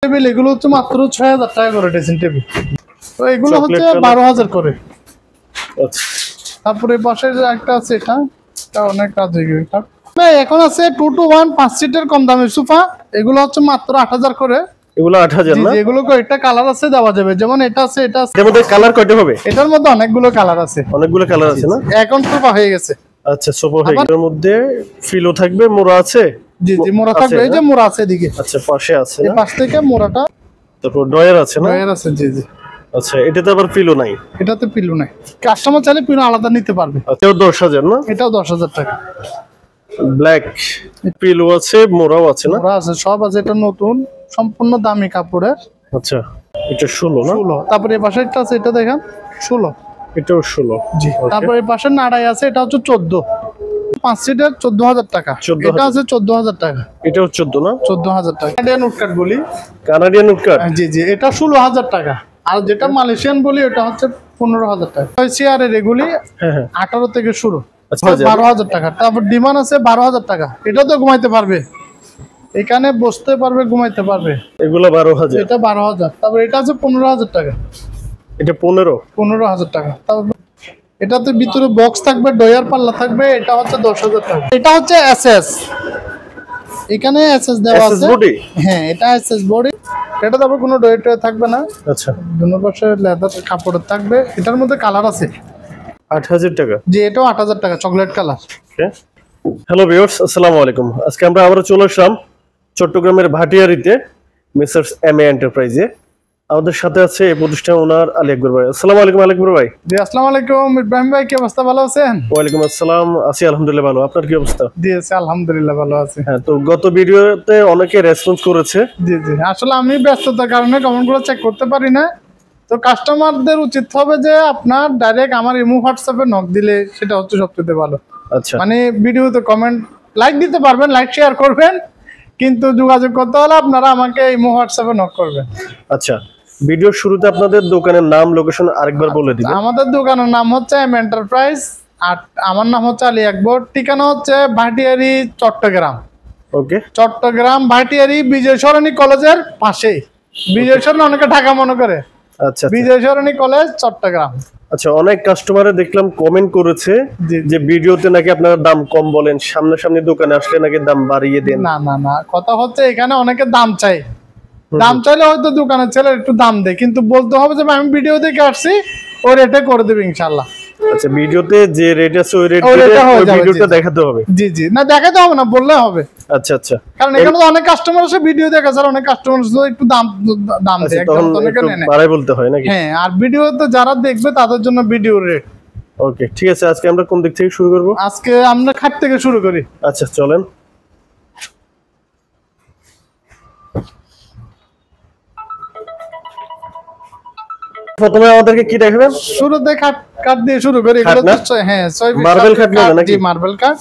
Table এগুলো হচ্ছে মাত্র ৬০০০ টাকা করে ড্রেসিং টেবিল। তো এগুলো হচ্ছে ১২,০০০ করে। আচ্ছা, তারপরে পাশে যে একটা আছে এটা অনেক কাজ হয়ে গেছে। এখন আছে 2 to 1 5 সিটের কম দামি সোফা, এগুলো হচ্ছে মাত্র ৮০০০ করে। এগুলো ৮০০০ না? এগুলো কয়েকটা কালার আছে, দেওয়া যাবে। যেমন এটা আছে, এটা আছে। এর মধ্যে কালার কয়টা হবে? এটার মধ্যে অনেকগুলো কালার আছে। অনেকগুলো কালার আছে না? এখন সোফা হয়ে গেছে। আচ্ছা, সোফা হয়ে গেছে। এর মধ্যে ফিলো থাকবে, মোড়া আছে। জি জি, মোড়া থাকবে। এই যে মোড়া আছে এদিকে। আচ্ছা, পাশে আছে এই না? পাশ থেকে মোড়াটা। তারপর ডয়ার আছে না? ডয়ার আছে, জি জি। আচ্ছা, এটাতে আবার পিলো নাই? এটাতে পিলো নাই। কাস্টমার চাইলে পিলো আলাদা নিতে পারবে। আচ্ছা, ১০,০০০ না? এটাও ১০,০০০ টাকা। ব্ল্যাক পিলো আছে, মোড়াও আছে না? মোড়া আছে, সব আছে। এটা নতুন, সম্পূর্ণ দামি কাপড়ের। আচ্ছা, এটা ১৬ না? ১৬। তারপরে এই পাশে একটা আছে, এটা দেখেন ১৬। এটাও ১৬। জি। তারপরে এই পাশে নাড়াই আছে, এটা হচ্ছে ১৪। 5 সিটের ১৪,০০০ টাকা। ১৪,০০০ এটা আছে ১৪,০০০ টাকা। এটাও ১৪ না? ১৪,০০০ টাকা। কানাডিয়ান উডকাট বলি। Canadian woodcut? জি জি, এটা ১৬,০০০ টাকা। আর যেটা মালয়েশিয়ান বলি ওটা হচ্ছে ১৫,০০০ টাকা। চেয়ারের এগুলি ১৮ থেকে শুরু, ১২,০০০ টাকা। তারপর ডিমান্ড আছে ১২,০০০ টাকা। এটা তো ঘুমাইতে পারবে, এখানে বসতে পারবে, ঘুমাইতে পারবে। এগুলো ১২,০০০। এটা ১২,০০০। তারপর এটা আছে ১৫,০০০ টাকা। এটা ১৫? ১৫,০০০ টাকা। তারপর এটাতে ভিতরে বক্স থাকবে, ডয়ার পাল্লা থাকবে। এটা হচ্ছে ১০,০০০ টাকা। এটা হচ্ছে এসএস, এখানে এসএস দেওয়া আছে। হ্যাঁ, এটা এসএস বডি। এটা তারপর কোনো ডয়ার থাকবে না। আচ্ছা, দুনো পাশে লেদার কাপড়ের থাকবে। এটার মধ্যে কালার আছে। ৮০০০ টাকা। জি, এটাও ৮০০০ টাকা, চকলেট কালার। হ্যালো ভিউয়ার্স, আসসালামু আলাইকুম। আজকে আমরা আবারও চলে আসলাম চট্টগ্রামের ভাটিয়ারিতে মেসার্স এমএ এন্টারপ্রাইজে। আমাদের সাথে আছে এই প্রতিষ্ঠান ওনার আলী আকবর ভাই। আসসালামু আলাইকুম আলী আকবর ভাই। জি, আসসালামু আলাইকুম ইব্রাহিম ভাই, কি অবস্থা? ভালো আছেন? ওয়ালাইকুম আসসালাম, আছি আলহামদুলিল্লাহ ভালো। আপনার কি অবস্থা? জি আছি আলহামদুলিল্লাহ, ভালো আছি। হ্যাঁ, তো গত ভিডিওতে অনেকে রেসপন্স করেছে। জি জি, আসলে আমি ব্যস্ততার কারণে কমেন্টগুলো চেক করতে পারি না। তো কাস্টমারদের উচিত হবে যে আপনার ডাইরেক্ট আমার ইমো হোয়াটসঅ্যাপে নক দিলে সেটা হচ্ছে সবচেয়ে ভালো। আচ্ছা, মানে ভিডিওতে কমেন্ট লাইক দিতে পারবেন, লাইক শেয়ার করবেন, কিন্তু যোগাযোগ করতে হলে আপনারা আমাকে ইমো হোয়াটসঅ্যাপে নক করবেন। আচ্ছা, ভিডিওর শুরুতে আপনাদের দোকানের নাম, লোকেশন আরেকবার বলে দিবেন। আমাদের দোকানের নাম হচ্ছে এম এন্টারপ্রাইজ, আর আমার নাম হচ্ছে আলী আকবর। ঠিকানা হচ্ছে ভাটিয়ারি, চট্টগ্রাম। ওকে, চট্টগ্রাম ভাটিয়ারি বিজয় সরণি কলেজের পাশেই। বিজয় সরণি অনেকে ঢাকা মনে করে। আচ্ছা, বিজয় সরণি কলেজ, চট্টগ্রাম। আচ্ছা, অনেক কাস্টমারে দেখলাম কমেন্ট করেছে যে ভিডিওতে নাকি আপনারা দাম কম বলেন, সামনাসামনি দোকানে আসলে নাকি দাম বাড়িয়ে দেন। না না না, কথা হচ্ছে এখানে অনেকে দাম চাই। দাম চাইলে হয়তো দোকানের ছেলে একটু দাম দেয়, কিন্তু বলতে হবে যে আমি ভিডিও দেখে আসছি, ওই রেটে করে দেবে ইনশাআল্লাহ। আচ্ছা, ভিডিওতে যে রেট আছে ওই রেট ভিডিওটা দেখাতে হবে? জি জি, না দেখাতে হবে না, বললে হবে। আচ্ছা আচ্ছা, কারণ এখানে তো অনেক কাস্টমার আছে ভিডিও দেখা, স্যার অনেক কাস্টমার একটু দাম দেয়, একদম অনেকে নেয় না। বাড়াই বলতে হয় নাকি? হ্যাঁ, আর ভিডিওতে যারা দেখবে তাদের জন্য ভিডিও রেট। ওকে, ঠিক আছে। আজকে আমরা কোন দিক থেকে শুরু করব? আজকে আমরা খাট থেকে শুরু করি। আচ্ছা, চলেন। প্রথমে আমাদেরকে কি দেখাবেন? শুরুতে কাট দিয়ে শুরু করি। এগুলো তো হ্যাঁ, 6 ফিট মার্বেল কাট নাকি? জি, marble cut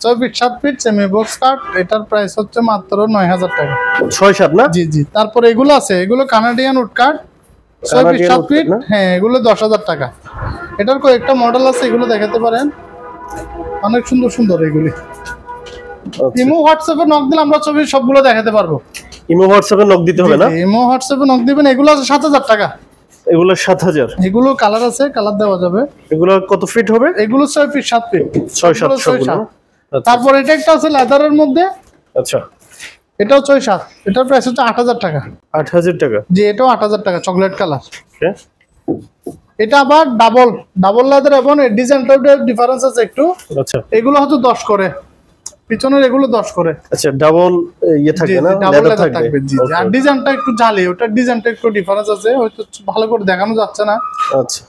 6 feet 7 feet semi box cut. এটার প্রাইস হচ্ছে মাত্র ৯,০০০ টাকা। ৬-৭ না? জি জি। তারপর এগুলো আছে, এগুলো Canadian would cut 6 feet 7 fit. হ্যাঁ, এগুলো ১০,০০০ টাকা। এটার কয়েকটা মডেল আছে, এগুলো দেখাতে পারেন, অনেক সুন্দর সুন্দর এগুলি। ইমো হোয়াটসঅ্যাপে নক দিলে আমরা ছবি সবগুলো দেখাতে পারবো। ইমো হোয়াটসঅ্যাপে নক দিতে হবে না? ইমো হোয়াটসঅ্যাপে নক দিবেন। এগুলো আছে ৭,০০০ টাকা। এগুলো ৭,০০০? এগুলো কালার আছে, কালার দেওয়া যাবে। এগুলো কত ফিট হবে? এগুলো ৬ ফিট ৭ ফিট। ৬-৭ সবগুলো। তারপর এটা একটা আছে লেদারের মধ্যে। আচ্ছা, এটাও ৬-৭। এটার প্রাইস হচ্ছে ৮,০০০ টাকা। ৮,০০০ টাকা? জি, এটাও ৮,০০০ টাকা, চকলেট কালার। ওকে, এটা আবার ডাবল লেদার এবং ডিজাইনটাও ডিফারেন্স আছে একটু। আচ্ছা, এগুলো হচ্ছে 10 করে, পিছনের এগুলো 10 করে। আচ্ছা, ডাবল ইয়ে থাকবে না, লেদার থাকবে। জি, আর ডিজাইনটা একটু জালি, ওটার ডিজাইনটা একটু ডিফারেন্স আছে, হয়তো ভালো করে দেখানো যাচ্ছে না। আচ্ছা,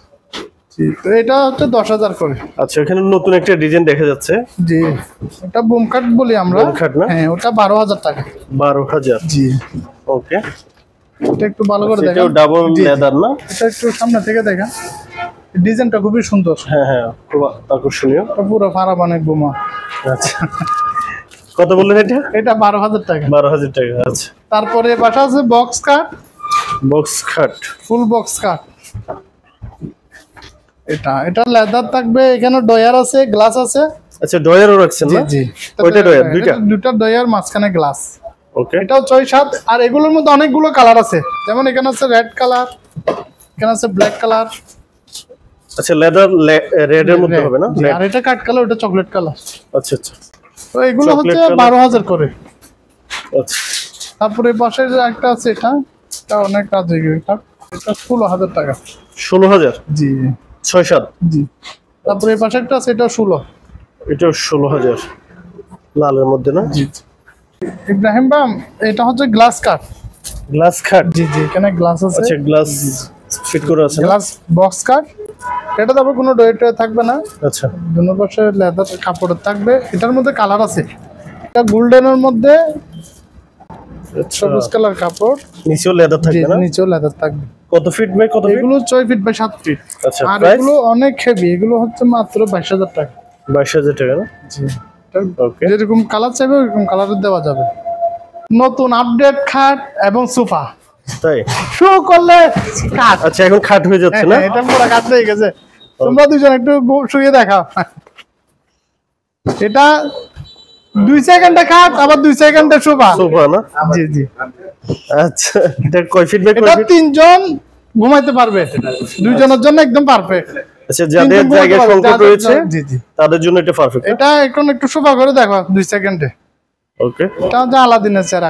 জি, তো এটা হচ্ছে ১০,০০০ করে। আচ্ছা, এখানে নতুন একটা ডিজাইন দেখা যাচ্ছে। জি, এটা বুম কাট বলি আমরা। বুম কাট না? হ্যাঁ, ওটা ১২,০০০ টাকা। ১২,০০০? জি। ওকে, এটা একটু ভালো করে দেখেন। এটাও ডাবল লেদার না? এটা একটু সামনে থেকে দেখেন, ডিজাইনটা খুবই সুন্দর। হ্যাঁ হ্যাঁ, খুব আকর্ষণীয়। এটা পুরো ফারাবানের বোমা। আচ্ছা, কত বললেন এটা? এটা ১২,০০০ টাকা। ১২,০০০ টাকা। আচ্ছা, তারপরে পাশে আছে box cut, box cut, full box cut. এটা লেদার থাকবে, এখানে ডয়ার আছে, গ্লাস আছে। আচ্ছা, ডয়ারও রাখছেন না? জি, ওইটা ডয়ার দুইটা? দুটো ডয়ার, মাঝখানে গ্লাস। ওকে, এটাও 6-7। আর এগুলোর মধ্যে অনেকগুলো কালার আছে, যেমন এখানে আছে রেড কালার, এখানে আছে ব্ল্যাক কালার। আচ্ছা লেদার রেড এর মধ্যে হবে না? আর এটা কাট কালার, ওটা চকলেট কালার। আচ্ছা আচ্ছা তো এগুলো হচ্ছে Chocolate color। 12,000 করে। আচ্ছা তারপরে পাশে যে একটা আছে, এটা অনেক কাজ হয়ে গেছে, এটা 16,000 টাকা। 16,000? জি 6-7? জি। তারপরে এই পাশে একটা আছে, এটা 16। এটাও 16,000 লালের মধ্যে না? জি। ইব্রাহিম ভাই, এটা হচ্ছে গ্লাস কাট। গ্লাস কাট? জি জি, এখানে গ্লাস আছে। আচ্ছা গ্লাস ফিট করে আছে না? Glass box cut. এটা তারপর কোনো ডয়েট থাকবে না। আচ্ছা দুনো পাশে লেদার কাপড় থাকবে। এটার মধ্যে কালার আছে, এটা গোল্ডেনের মধ্যে সবুজ কালার কাপড়, নিচেও লেদার থাকবে না? নিচেও লেদার থাকবে। কত ফিট বাই কত ফিট? এগুলো 6 ফিট বাই 7 ফিট। আচ্ছা আর প্রাইস? এগুলো অনেক হেভি, এগুলো হচ্ছে মাত্র 22,000 টাকা। 22,000 টাকা না? জি। ওকে, যেরকম কালার চাইবে ওরকম কালারের দেওয়া যাবে। নতুন আপডেট খাট এবং সোফা তাই? শো করলে কাট। আচ্ছা এখন খাট হয়ে যাচ্ছে না? এটা পুরো কাট হয়ে গেছে। তোমরা দুজন একটু শুয়ে দেখাও। এটা 2 সেকেন্ডে খাট, আবার 2 সেকেন্ডে সোফা। সোফা না? জি জি। আচ্ছা এটা কয় ফিট বাই কয় এটা ফিট? 3 জন ঘুমাইতে পারবে, 2 জনের জন্য একদম পারফেক্ট। আচ্ছা যাদের জায়গা সংকট রয়েছে জি জি, তাদের জন্য এটা পারফেক্ট। এটা এখন একটু সোফা করে দেখো 2 সেকেন্ডে। ওকে, এটা হচ্ছে আলাদিনের চেরা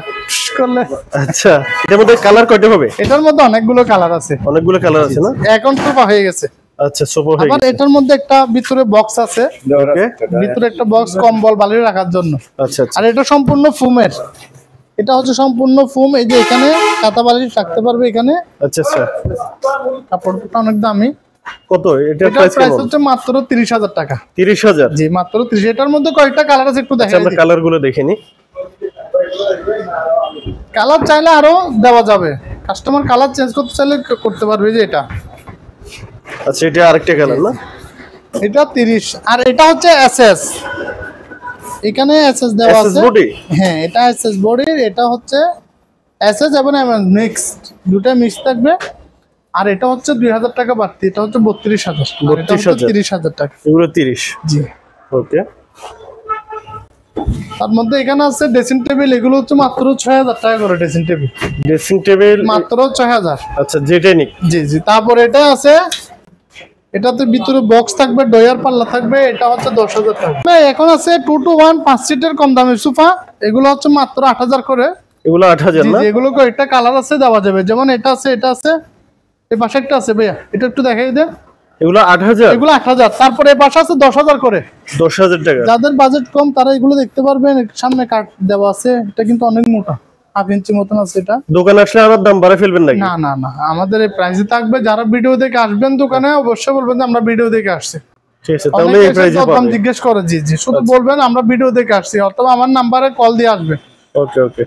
করলে। আচ্ছা এটার মধ্যে কালার কয়টা হবে? এটার মধ্যে অনেকগুলো কালার আছে, অনেকগুলো কালার আছে না? এখন সোফা হয়ে গেছে। আচ্ছা সোফা হয়ে আবার গেছে। এটার মধ্যে একটা ভিতরে বক্স আছে, ওকে, ভিতরে একটা বক্স কম্বল বালি রাখার জন্য। আচ্ছা আচ্ছা আর এটা সম্পূর্ণ ফুমের, এটা হচ্ছে সম্পূর্ণ ফুম। এই যে এখানে কাঁথা বালিশ রাখতে পারবে এখানে। আচ্ছা আচ্ছা কাপড়টা অনেক দামি। কত এটা এটার প্রাইস প্রাইস কেমন? হচ্ছে মাত্র 30,000 টাকা। 30,000? জি মাত্র 30। এটার মধ্যে কয়েকটা কালার আছে, একটু আচ্ছা দেখাই আমরা দিই। কালার গুলো দেখে নি। কালার চাইলে আরো দেওয়া যাবে, কাস্টমার কালার চেঞ্জ করতে চাইলে করতে পারবে। যে এটা, আচ্ছা এটা আরেকটা কালার না? এটা 30। আর এটা হচ্ছে এসএস, এখানে এসএস দেওয়া SS আছে। body? হ্যাঁ এটা এসএস বডির, এটা হচ্ছে এসএস এবং মিক্স, দুটো মিক্স থাকবে। আর এটা হচ্ছে 2,000 টাকা বাড়তি, এটা হচ্ছে 32,000। 32,000? 30,000 টাকা। এগুলো 30? জি। ওকে, তার মধ্যে এখানে আছে ড্রেসিং টেবিল, এগুলো হচ্ছে মাত্র 6,000 টাকা করে ড্রেসিং টেবিল, ড্রেসিং টেবিল মাত্র 6,000। আচ্ছা যেটাই নিক। জি জি। তারপর এটা আছে, এটাতে ভিতরে বক্স থাকবে, ডয়ার পাল্লা থাকবে, এটা হচ্ছে 10,000 টাকা। না এখন আছে 2 to 1 5 সিটের কম দামি সোফা, এগুলো হচ্ছে মাত্র 8,000 করে। এগুলো 8,000 জি না? জি, এগুলো কয়েকটা কালার আছে, দেওয়া যাবে। যেমন এটা আছে, এটা আছে, এই পাশে একটা আছে ভাইয়া, এটা একটু দেখাই দেন। এগুলো 8,000? এগুলো 8,000। তারপরে এই পাশে আছে 10,000 করে। 10,000 টাকা? যাদের বাজেট কম তারা এগুলো দেখতে পারবেন। সামনে কাট দেওয়া আছে, এটা কিন্তু অনেক মোটা, 1/2 ইঞ্চি মতন আছে এটা। দোকানে আসলে আবার দাম বাড়া ফেলবেন নাকি? না না না, আমাদের এই প্রাইসে থাকবে। যারা ভিডিও দেখে আসবেন দোকানে, অবশ্যই বলবেন যে আমরা ভিডিও দেখে আসছি। ঠিক আছে তাহলে অনেকে এই এসে প্রাইসে দাম পাবে। জিজ্ঞেস করে। জি জি, শুধু বলবেন আমরা ভিডিও দেখে আসছি, অথবা আমার নাম্বারে কল দিয়ে আসবে। ওকে ওকে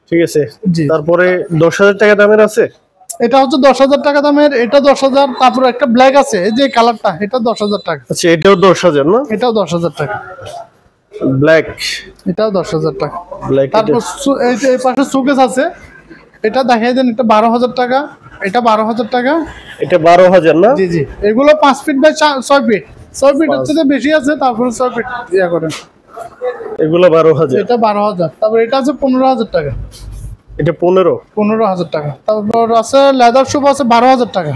ঠিক আছে। জি। তারপরে 10,000 টাকা দামের আছে? এটা হচ্ছে 10,000 টাকা দামের, এটা 10,000। তারপর একটা ব্ল্যাক আছে, এই যে কালারটা, এটা 10,000 টাকা। আচ্ছা এটাও 10,000 না? এটাও 10,000 টাকা। ব্ল্যাক? এটাও 10,000 টাকা। ব্ল্যাক তারপর এই যে এই পাশে সুকেস আছে, এটা দেখাই দেন, এটা 12,000 টাকা। এটা 12,000 টাকা। এটা 12,000 না? জি জি। এগুলো 5 ফিট বাই 6 ফিট। 6 ফিট হচ্ছে তো বেশি আছে, তারপরে 6 ফিট ইয়া করেন। এগুলো 12,000? এটা 12,000। তারপর এটা আছে 15,000 টাকা। এটা 15? 15,000 টাকা। তারপর আছে লেদার সোফা আছে 12,000 টাকা।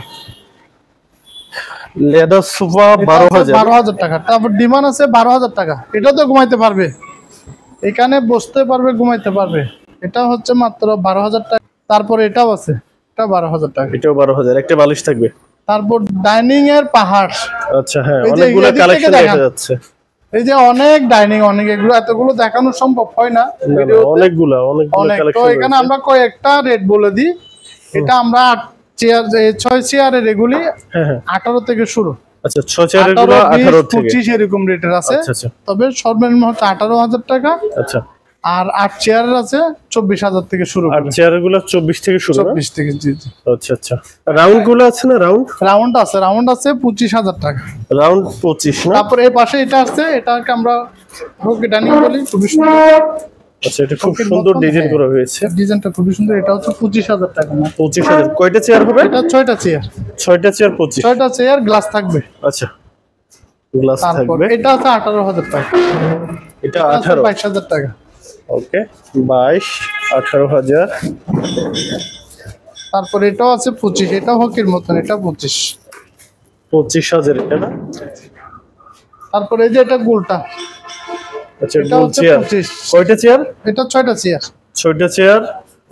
Leather sofa 12,000? 12,000 টাকা। তারপর ডিমান্ড আছে 12,000 টাকা। এটা তো ঘুমাইতে পারবে, এখানে বসতে পারবে, ঘুমাইতে পারবে। এটা হচ্ছে মাত্র 12,000 টাকা। তারপর এটাও আছে, এটা 12,000 টাকা। এটাও 12,000? একটা বালিশ থাকবে? তারপর ডাইনিং এর পাহাড়। আচ্ছা হ্যাঁ এই যে অনেকগুলো এদিক থেকে কালেকশন দেখান। দেখা যাচ্ছে। এই যে অনেক ডাইনিং, অনেক, এগুলো এতগুলো দেখানো সম্ভব হয় না না, না, ভিডিওতে। অনেকগুলো অনেক। তো কালেকশন এখানে আমরা কয়েকটা রেট বলে দিই। এটা আমরা 6 চেয়ারের এগুলি হ্যাঁ হ্যাঁ 18 থেকে শুরু। আচ্ছা 6 চেয়ারের গুলো 18 থেকে? 25 এরকম রেটের আছে। আচ্ছা আচ্ছা তবে সর্বনিম্ন হচ্ছে 18,000 টাকা। আচ্ছা। আর 8 চেয়ারের আছে 24,000 থেকে শুরু আর করে। চেয়ারের গুলো 24 থেকে শুরু না? 24 থেকে, জি জি। আচ্ছা আচ্ছা। রাউন্ড গুলো আছে না? রাউন্ড আছে, রাউন্ড আছে 25,000 টাকা। রাউন্ড 25 না? তারপর এই পাশে এটা আছে, এটাকে আমরা হোক ডাইনিং বলি, খুবই সুন্দর। আচ্ছা এটা খুব সুন্দর ডিজাইন করা হয়েছে। ডিজাইনটা খুবই সুন্দর। এটা হচ্ছে 25,000 টাকা না? 25,000। কয়টা চেয়ার হবে? এটা 6টা চেয়ার। 6টা চেয়ার 25? 6টা চেয়ার, গ্লাস থাকবে। আচ্ছা গ্লাস তারপর থাকবে। এটা আছে 18,000 টাকা। এটা এটা আছে 18? 22,000 টাকা। ওকে 22 18,000। তারপর এটাও আছে 25, এটা হকির মতন, এটা 25। 25,000 এটা না? তারপরে এই যে এটা গোলটা, আচ্ছা এটা গোল হচ্ছে চেয়ার। 25, কয়টা চেয়ার? এটা 6টা চেয়ার। 6টা চেয়ার।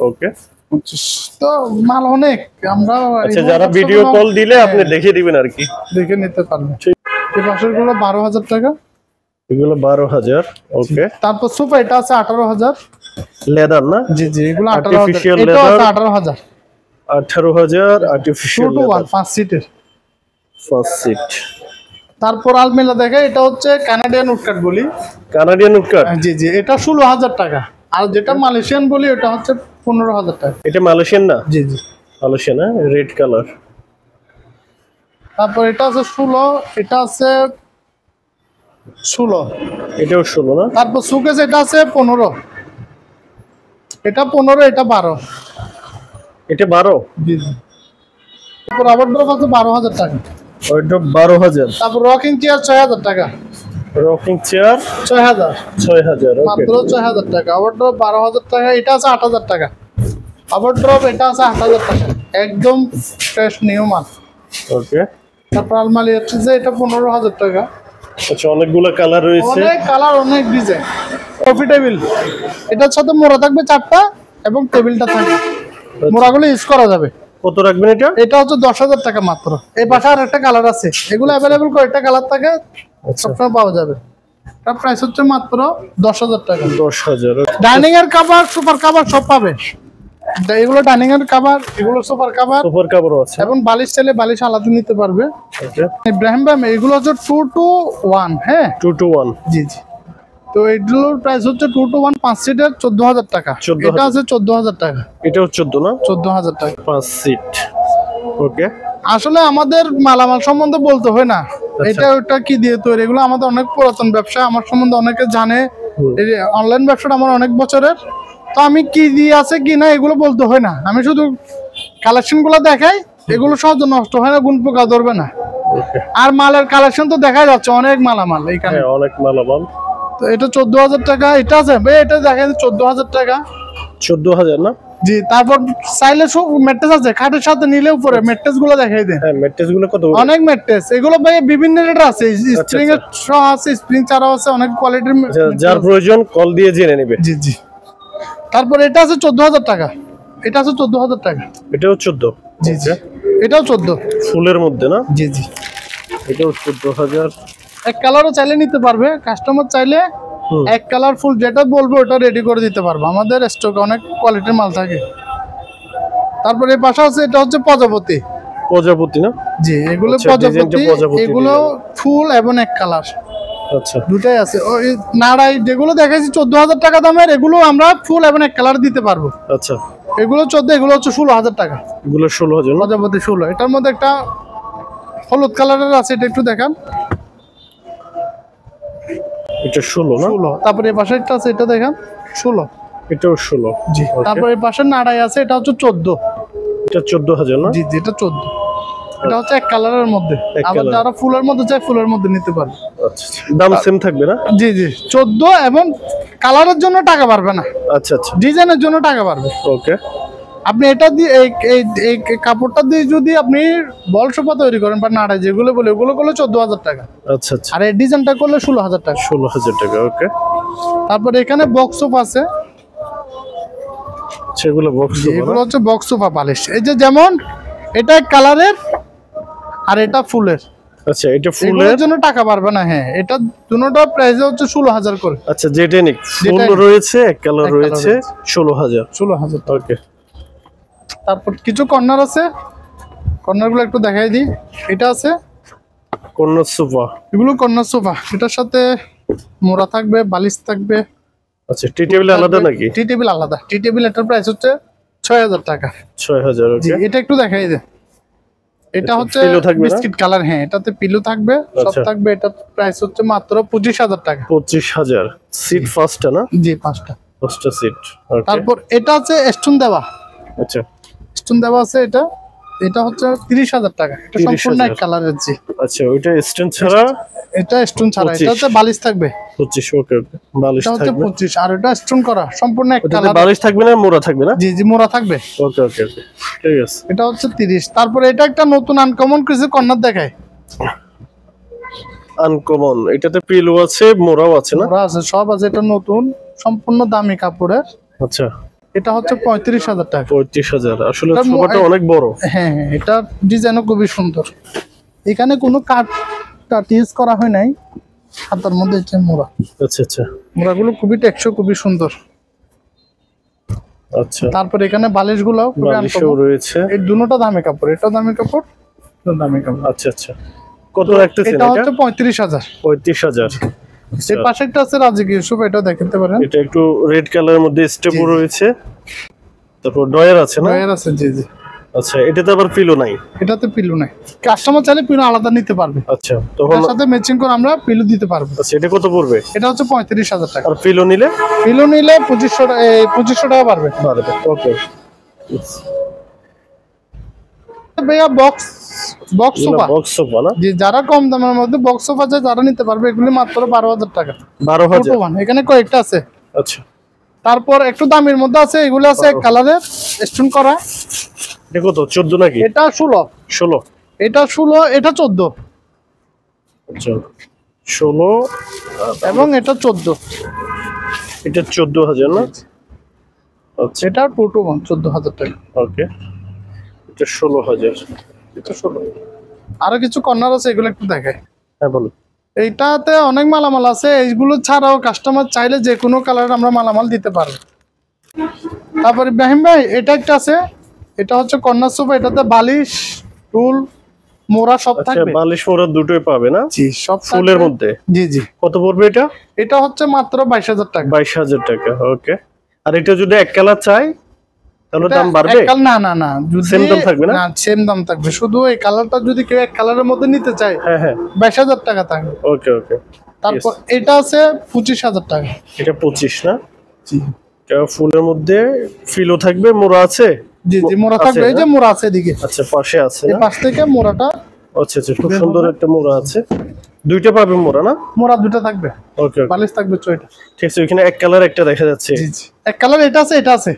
ওকে 25। তো মাল অনেক, আমরা আচ্ছা যারা ভিডিও কল দিলে আপনি দেখিয়ে দিবেন আর কি, দেখে নিতে পারবেন। এই পাশের গুলো 12,000 টাকা, এগুলো 12,000। ওকে তারপর সোফা এটা আছে 18,000। লেদার না? জি জি, এগুলো Artificial 18,000, এটা আছে leather। 18,000। 18,000 আর্টিফিশিয়াল 2 to 1 5 সিটের। First seat. তারপর আলমিরা দেখে, এটা হচ্ছে কানাডিয়ান উডকাট বলি। Canadian woodcut. জি জি, এটা 16,000 টাকা। আর যেটা মালয়েশিয়ান বলি ওটা হচ্ছে 15,000 টাকা। এটা মালয়েশিয়ান না? জি জি। মালয়েশিয়ান না, রেড কালার। তারপর এটা আছে 16, এটা আছে 16। এটাও 16 না? তারপর সুকেস এটা আছে 15, এটা 15, এটা 12। এটা 12? জি জি। তারপর রাবার ড্রপ আছে 12,000 টাকা। ওইটা 12,000। তারপর রকিং চেয়ার 6,000 টাকা। Rocking chair 6,000, 6,000। ওকে মাত্র 6,000 টাকা। রাবার ড্রপ 12,000 টাকা। এটা আছে 8,000 টাকা। রাবার ড্রপ এটা আছে 8,000 টাকা, একদম ফ্রেশ নিউ মাল। ওকে তারপর আলমারি হচ্ছে যে এটা 15,000 টাকা। আচ্ছা অনেকগুলো কালার রয়েছে। অনেক কালার, অনেক ডিজাইন। কফি টেবিল, এটার সাথে মোড়া থাকবে 4টা এবং টেবিলটা থাকবে, মোড়াগুলো ইউজ করা যাবে। কত রাখবেন এটা? এটা হচ্ছে 10,000 টাকা মাত্র। এই পাশে আর একটা কালার আছে, এগুলো অ্যাভেলেবল কয়েকটা কালার থাকে, সবসময় পাওয়া যাবে। তার প্রাইস হচ্ছে মাত্র 10,000 টাকা। 10,000। ডাইনিং এর কভার, সুপার কভার সব পাবে। এগুলো ডাইনিং এর কভার, এগুলো সুপার কভার সুপার কাপড়ও আছে এবং বালিশ চাইলে বালিশ আলাদা নিতে পারবে। ওকে ইব্রাহিম ভাই এগুলো হচ্ছে 2 to 1। হ্যাঁ 2 to 1। জি জি। তো এগুলোর প্রাইস হচ্ছে 2 to 1 5 সিটের 14,000 টাকা। 14,000 এটা আছে 14,000 টাকা। এটাও 14 না? 14,000 টাকা। 5 সিট। ওকে আসলে আমাদের মালামাল সম্বন্ধে বলতে হয় না, এটা ওটা কি দিয়ে তৈরি, এগুলো আমাদের অনেক পুরাতন ব্যবসা, আমার সম্বন্ধে অনেকে জানে। এই অনলাইন ব্যবসাটা আমার অনেক বছরের, তো আমি কি দিয়ে আছে কি না এগুলো বলতে হয় না, আমি শুধু কালেকশন গুলো দেখাই, এগুলো সহজে নষ্ট হয় না, গুণ পোকা ধরবে না। ওকে আর মালের কালেকশন তো দেখা যাচ্ছে অনেক মালামাল এইখানে। হ্যাঁ অনেক মালামাল। তো এটা 14,000 টাকা। এটা আছে ভাই, এটা দেখা যায় 14,000 টাকা। 14,000 না? জি। তারপর চাইলে সব ম্যাট্রেস আছে, খাটের সাথে নিলে উপরে ম্যাট্রেস গুলো দেখাই দেন। হ্যাঁ ম্যাট্রেস গুলো কত? অনেক ম্যাট্রেস, এগুলো ভাই বিভিন্ন রেট আছে, স্প্রিং এর সহ আছে, স্প্রিং ছাড়াও আছে, অনেক কোয়ালিটির। যার প্রয়োজন কল দিয়ে জেনে নেবে। জি জি। তারপর এটা আছে 14,000 টাকা। এটা আছে 14,000 টাকা। এটাও 14? জি জি। এটাও 14 ফুলের মধ্যে না? জি জি। এটাও 14,000। এক কালারও চাইলে নিতে পারবে কাস্টমার, চাইলে এক কালার ফুল যেটা বলবে ওটা রেডি করে দিতে পারবো, আমাদের স্টকে অনেক কোয়ালিটির মাল থাকে। তারপরে এই পাশে আছে, এটা হচ্ছে প্রজাপতি। প্রজাপতি না? জি, এগুলো আচ্ছা, প্রজাপতি, ডিজাইনটা প্রজাপতি এগুলো ফুল এবং এক কালার আচ্ছা দুটাই আছে। ওই নাড়াই যেগুলো দেখাইছি 14,000 টাকা দামের, এগুলো আমরা ফুল এবং এক কালার দিতে পারবো। আচ্ছা এগুলো 14, এগুলো হচ্ছে 16,000 টাকা। এগুলো 16,000 না? প্রজাপতি 16। এটার মধ্যে একটা হলুদ কালারের আছে, এটা একটু দেখান। এটা 16 না? 16। তারপরে এই পাশে একটা আছে, এটা দেখান, 16। এটাও 16। জি। Okay. তারপরে এই পাশে নাড়াই আছে, এটা হচ্ছে 14। এটা 14,000 না? জি জি, এটা 14। এটা হচ্ছে এক কালারের মধ্যে। এক আবার কালার। যারা ফুলের মধ্যে চায় ফুলের মধ্যে নিতে পারবে। আচ্ছা দাম সেম থাকবে না? জি জি, 14 এবং কালারের জন্য টাকা পারবে না, আচ্ছা আচ্ছা ডিজাইনের জন্য টাকা পারবে। ওকে আপনি এটা দিয়ে এই কাপড়টা দিয়ে যদি আপনি বল সোফা তৈরি করেন বা নাড়াই যেগুলো বলে, ওগুলো করলে 14,000 টাকা। আচ্ছা আচ্ছা আর এই ডিজাইনটা করলে 16,000 টাকা। 16,000 টাকা ওকে। তারপরে এখানে বক্স সোফা আছে, সেগুলো বক্স এগুলো হচ্ছে বক্স সোফা পালিশ। এই যে যেমন এটা কালারের আর এটা ফুলের, আচ্ছা এটা ফুলের এগুলোর জন্য টাকা পারবে না। হ্যাঁ, এটা দুটোটা প্রাইস হচ্ছে 16,000 করে। আচ্ছা জেটেনিক ফুল Jetanic। রয়েছে, এক কালার এক colour রয়েছে, 16,000 16,000 টাকা। ওকে। তারপর কিছু কর্নার আছে, কর্নারগুলো একটু দেখাই দিই। এটা আছে, কর্নার সোফা। এগুলো কর্নার সোফা, এটার সাথে মোড়া থাকবে, বালিশ থাকবে। আচ্ছা টি টেবিল আলাদা নাকি? টি টেবিল আলাদা। টি টেবিল এটার প্রাইস হচ্ছে 6,000 টাকা। 6,000 জি, ওকে। এটা একটু দেখাই দে। এটা হচ্ছে pillow থাকবে না? Biscuit colour. হ্যাঁ, এটাতে পিলো থাকবে, সব আচ্ছা। থাকবে। এটার প্রাইস হচ্ছে মাত্র 25,000 টাকা। 25,000 সিট ফার্স্টটা না? জি, 5টা। ফার্স্টটা সিট ওকে। তারপর এটা আছে স্টোন দেওয়া, আচ্ছা স্টোন দেওয়া আছে। এটা এটা হচ্ছে 30,000 টাকা। এটা সম্পূর্ণ এক কালারের জি। আচ্ছা ওইটা স্টোন ছাড়া, এটা স্টোন ছাড়া, এটাতে বালিশ থাকবে 25। ওকে ওকে, বালিশ এটা হচ্ছে থাকবে 25, আর এটা স্টোন করা সম্পূর্ণ এক ওটাতে কালার। বালিশ থাকবে না, মোড়া থাকবে না? জি জি, মোড়া থাকবে। ওকে ওকে ওকে, ঠিক আছে। এটা হচ্ছে 30। তারপরে এটা একটা নতুন আনকমন কিছু কর্নার দেখায়। আনকমন, এটাতে পিলো আছে, মোড়াও আছে না? মোড়া আছে, সব আছে। এটা নতুন সম্পূর্ণ দামি কাপড়ের। আচ্ছা, এটা হচ্ছে 35,000 টাকা। 35,000। আসলে এটা সোফাটা অনেক বড়। হ্যাঁ হ্যাঁ, এটা ডিজাইনও খুবই সুন্দর। এখানে কোনো কাট ইউজ করা হয় নাই, হাতার মধ্যে হচ্ছে মোড়া। আচ্ছা আচ্ছা মোড়াগুলো খুবই টেকসই, খুবই সুন্দর। আচ্ছা, তারপর এখানে বালিশগুলো খুবই বালিশও আনকমন। রয়েছে। এই দুটোটা দামি কাপড়, এটা দামি কাপড়, এটা দামি কাপড়। আচ্ছা আচ্ছা, কত রাখতেছেন এটা এটা? হচ্ছে 35,000। 35,000। এই পাশে একটা আছে রাজকীয় ইউসুফ, এটা দেখতে পারেন। এটা একটু রেড কালারের মধ্যে স্টেপও রয়েছে, তারপর ডয়ার আছে না? ডয়ার আছে, জি জি। আচ্ছা, এটাতে আবার পিলো নাই? এটাতে পিলো নাই, কাস্টমার চাইলে পিলো আলাদা নিতে পারবে। আচ্ছা, তখন তার সাথে ম্যাচিং করে আমরা পিলো দিতে পারবো। আচ্ছা, এটা কত পড়বে? এটা হচ্ছে 35,000 টাকা। আর পিলো নিলে? পিলো নিলে 2500 টাকা পারবে। পারবে, ওকে। ভাইয়া বক্স সোফা, বক্স সোফা না? জি, যারা কম দামের মধ্যে বক্স সোফা চায় তারা নিতে পারবে। এগুলি মাত্র 12,000 টাকা। 12,000? এখানে কয়েকটা আছে। আচ্ছা, তারপর একটু দামের মধ্যে আছে, এগুলো আছে এক কালারের স্টোন করা। এটা কত? 14 নাকি? এটা 16। 16? এটা 16, এটা 14। আচ্ছা, 16 এবং এটা 14। এটা 14,000 না? আচ্ছা, এটা 221, 14,000 টাকা। ওকে। এটা 16,000। এটা 16। আরো কিছু কর্নার আছে, এগুলো একটু দেখায়। হ্যাঁ বলো। এইটাতে অনেক মালামাল আছে। এইগুলো ছাড়াও কাস্টমার চাইলে যে কোনো কালার আমরা মালামাল দিতে পারবো। তারপরে ইব্রাহিম ভাই, এটা একটা আছে, এটা হচ্ছে কর্নার সোফা। এটাতে বালিশ, টুল, মোড়া সব আচ্ছা, থাকবে। বালিশ মোড়া দুটোই পাবে না? জি, সব ফুলের মধ্যে? জি জি। কত পড়বে এটা? এটা হচ্ছে মাত্র 22,000 টাকা। 22,000 টাকা, ওকে। আর এটা যদি এক কালার চাই তাহলে দাম বাড়বে? না না না, সেম দাম থাকবে না? না, সেম দাম থাকবে। শুধু এই কালারটা যদি কেউ এক কালারের মধ্যে নিতে চায়, হ্যাঁ হ্যাঁ, 22,000 টাকা থাকবে। ওকে ওকে। তারপর এটা আছে 25,000 টাকা। এটা 25 না? জি এটা ফুলের মধ্যে ফিলো থাকবে, মোড়া আছে? জি জি, মোড়া আছে থাকবে। এই যে না? মোড়া আছে এদিকে, আচ্ছা, পাশে আছে এই না? পাশ থেকে মোড়াটা। আচ্ছা আচ্ছা, খুব সুন্দর একটা মোড়া আছে। দুইটা পাবে মোড়া না? মোড়া দুটো থাকবে, ওকে ওকে, বালিশ থাকবে 6টা। ঠিক আছে। ওইখানে এক কালার একটা দেখা যাচ্ছে। জি জি, এক কালার এটা আছে, এটা আছে।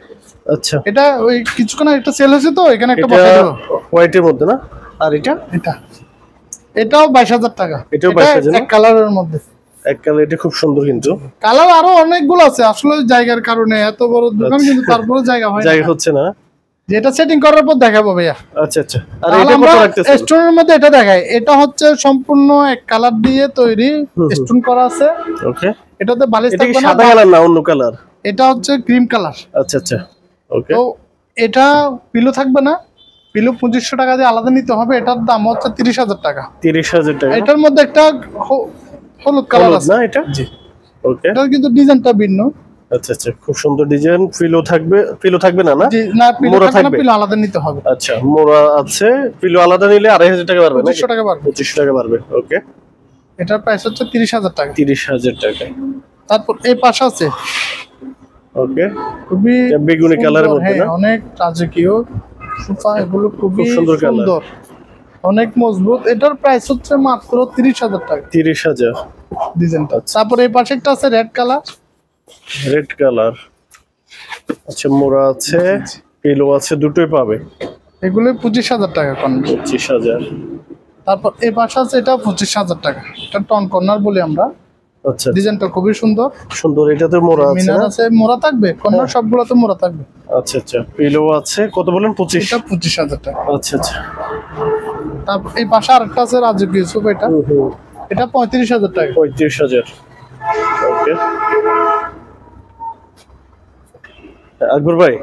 আচ্ছা, এটা ওই কিছুক্ষণ একটা সেল হয়েছে তো, এখানে একটা এটা বসাই দেব। হোয়াইটের মধ্যে না? আর এটা? এটাও 22,000 টাকা। এটাও 22,000 না? এক কালারের মধ্যে। এক কালার, এটা খুব সুন্দর কিন্তু। কালার আরো অনেকগুলো আছে, আসলে জায়গার কারণে এত বড় দোকান, কিন্তু তারপরে জায়গা হয় না। জায়গা হচ্ছে না? যেটা সেটিং করার পর দেখাবো ভাইয়া। আচ্ছা আচ্ছা। আর তাহলে এটা আমরা কত রাখতেছেন? স্টোনের মধ্যে এটা দেখাই। এটা হচ্ছে সম্পূর্ণ এক কালার দিয়ে তৈরি, স্টোন করা আছে। ওকে। এটাতে বালিশ এটা কি থাকবে না। সাদা কালার না অন্য কালার? এটা হচ্ছে ক্রিম কালার। আচ্ছা আচ্ছা, ওকে। তো এটা পিলো থাকবে না, পিলো 2500 টাকা দিয়ে আলাদা নিতে হবে। এটার দাম হচ্ছে 30,000 টাকা। 30,000 টাকা? এটার মধ্যে একটা হলুদ কালার আছে না এটা? জি। ওকে, এটার কিন্তু ডিজাইনটা ভিন্ন। আচ্ছা আচ্ছা, খুব সুন্দর ডিজাইন। ফিলো থাকবে? ফিলো থাকবে না? না, জি না, পিলো মোড়া থাকবে না, থাকবে? পিলো আলাদা নিতে হবে। আচ্ছা, মোড়া আছে, পিলো আলাদা নিলে 2,500 টাকা বাড়বে? 2500 টাকা পারবে। 2500 টাকা বাড়বে, ওকে। এটার প্রাইস হচ্ছে 30,000 টাকা। 30,000 টাকা, তারপর এই পাশে আছে ওকে। খুবই এটা বেগুনি সুন্দর, কালারের মধ্যে হ্যাঁ, না? অনেক রাজকীয় সোফা। এগুলো খুবই খুব সুন্দর কালার। সুন্দর, অনেক মজবুত। এটার প্রাইস হচ্ছে মাত্র 30,000 টাকা 30,000। ডিজাইনটা। তারপর এই পাশে একটা আছে রেড কালার। রেড কালার, আচ্ছা। মোড়া আছে, পিলো আছে, দুটোই পাবে। এগুলো 25,000 টাকা কর্নার। 25,000। তারপর এই পাশে আছে, এটা 25,000 টাকা। এটা টন কর্নার বলি আমরা। আচ্ছা, ডিজাইনটা খুবই সুন্দর, সুন্দর। এটাতে মোড়া আছে মিনার না? আছে, মোড়া থাকবে। কর্নার সবগুলোতে মোড়া থাকবে। আচ্ছা আচ্ছা, পিলো আছে। কত বলেন? 25? এটা 25,000 টাকা। আচ্ছা আচ্ছা, তারপর এই পাশে আরেকটা আছে রাজকীয় সোফা। এটা 35,000 টাকা। 35,000, ওকে। আকবর ভাই,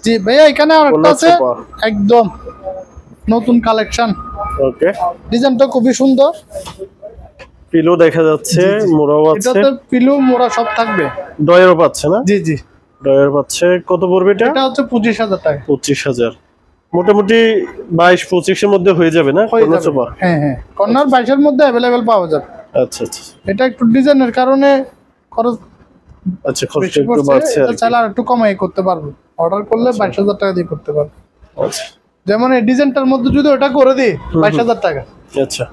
জি ভাইয়া, এখানে আরেকটা কর্নার আছে সোফা। একদম নতুন কালেকশন। ওকে। ডিজাইনটা খুবই সুন্দর। পিলো দেখা যাচ্ছে, মোড়াও আছে। এটাতে পিলো মোড়া সব থাকবে। ডয়ারও পাচ্ছে না? জি জি। ডয়ার পাচ্ছে। কত পড়বে এটা? এটা হচ্ছে 25,000 টাকা। 25,000। মোটামুটি 22-25 এর মধ্যে হয়ে যাবে না? হয়ে কর্নার যাবে। সোফা? হ্যাঁ হ্যাঁ, কর্নার 22 এর মধ্যে অ্যাভেলেবেল পাওয়া যাবে। আচ্ছা আচ্ছা এটা একটু ডিজাইনের কারণে খরচ আচ্ছা, খরচটা বেশি একটু পড়ছে। বাড়ছে আর এটা কি। চাইলে আর একটু কমাই করতে পারবো। অর্ডার করলে 22,000 টাকা দিয়ে করতে পারবো। আচ্ছা, যেমন এই ডিজাইনটার মধ্যে যদি ওটা করে দিই 22,000 টাকা। আচ্ছা